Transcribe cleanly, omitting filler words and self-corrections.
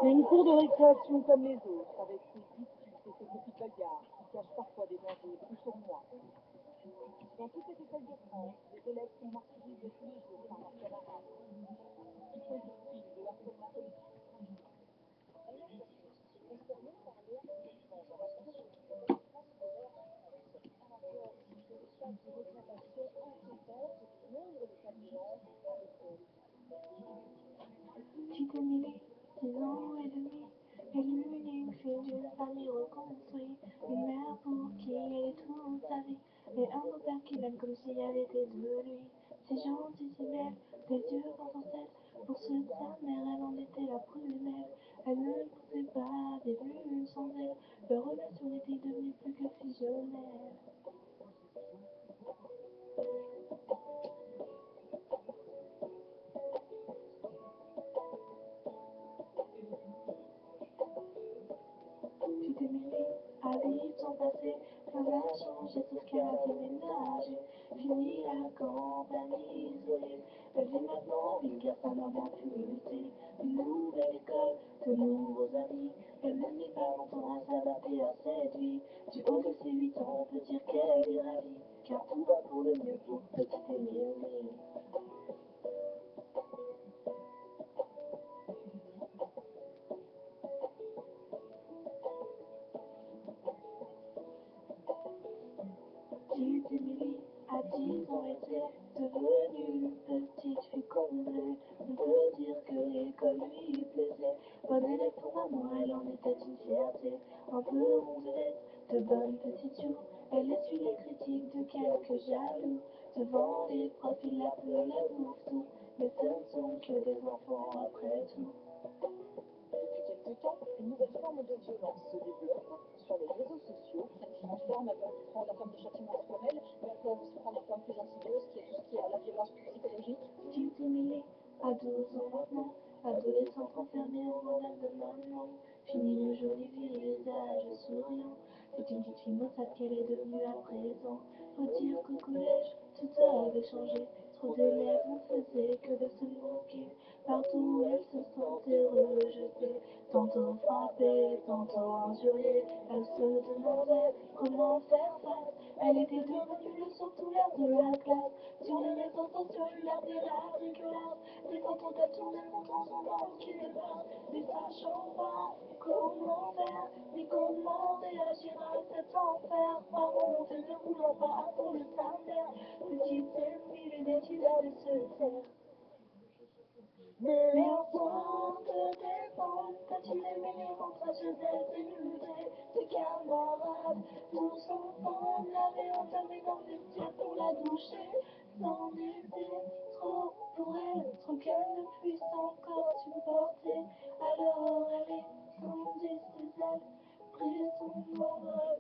Mais une cour de récréation comme les autres, avec ses disputes et ses petites bagarres, qui cachent parfois des dangers plus sournois. Dans toutes les écoles de France, les élèves sont martyrisés tous les jours par leurs camarades. Ils sont victimes de harcèlement collectif. Petite Émilie, 10 ans et demi, est l'unique fille d'une famille reconstruite, une mère pour qui elle est toute sa vie, et un beau-père qui l'aime comme si elle était de lui. C'est gentil, si belle, des yeux étincelles, pour ceux de sa mère, elle en était la prunelle. Elle ne pouvait pas des vues sans elle, leur relation était devenue plus que fusionnelle. Petite Émilie habite son passé, rien n'a changé sauf qu'elle a déménagé. Fini la campagne isolée, elle vit maintenant ville car sa maman a pu lutter. Une nouvelle école, de nouveaux amis, elle ne met pas longtemps à s'adapter à cette vie. Du haut de ses 8 ans, on peut dire qu'elle est ravie, car tout va pour le mieux pour petite Émilie. Petite Émilie, à 10 ans, était devenue une petite fille comblée. On peut dire que l'école lui plaisait. Bonne élève pour maman, elle en était une fierté. Un peu rondelette, de bonnes petites joues. Elle essuie les critiques de quelques jaloux. Devant les profs, il l'appelait tout. Mais ce ne sont que des enfants après tout. Depuis quelque temps, une nouvelle forme de violence se développe sur les réseaux sociaux. Cette forme, elle peut prendre la forme de châtiment formel, mais elle peut aussi prendre la forme plus insidieuse, qui est tout ce qui est la violence psychologique. Petite Émilie, à 12 ans maintenant, adolescente enfermée au modèle de maman. Fini le joli visage souriant, c'est une petite fille maussade qu'elle est devenue à présent. Faut dire qu'au collège, tout avait changé. Trop d'élèves ne faisaient que de se moquer. Partout elle se sentait rejetée, tantôt frappée, tantôt injuriée. Elle se demandait comment faire face. Elle était devenue le sanctuaire de la classe. Sur les réseaux sociaux, elle avait la rigolade. Des photos de tout le monde en son nom qui dépasse. Ne sachant pas comment faire, ni comment réagir à cet enfer. Parents et ne voulant pas attendre sa mère. Petite Émilie décida de se taire. Mais un soir de décembre, petite Émilie rentra chez elle dénudée. Ses camarades, tous ensemble, l'avaient entamée dans le vestiaire pour la doucher. C'en était trop pour elle, trop qu'elle ne puisse encore supporter. Alors elle étendit ses ailes, prit son ombre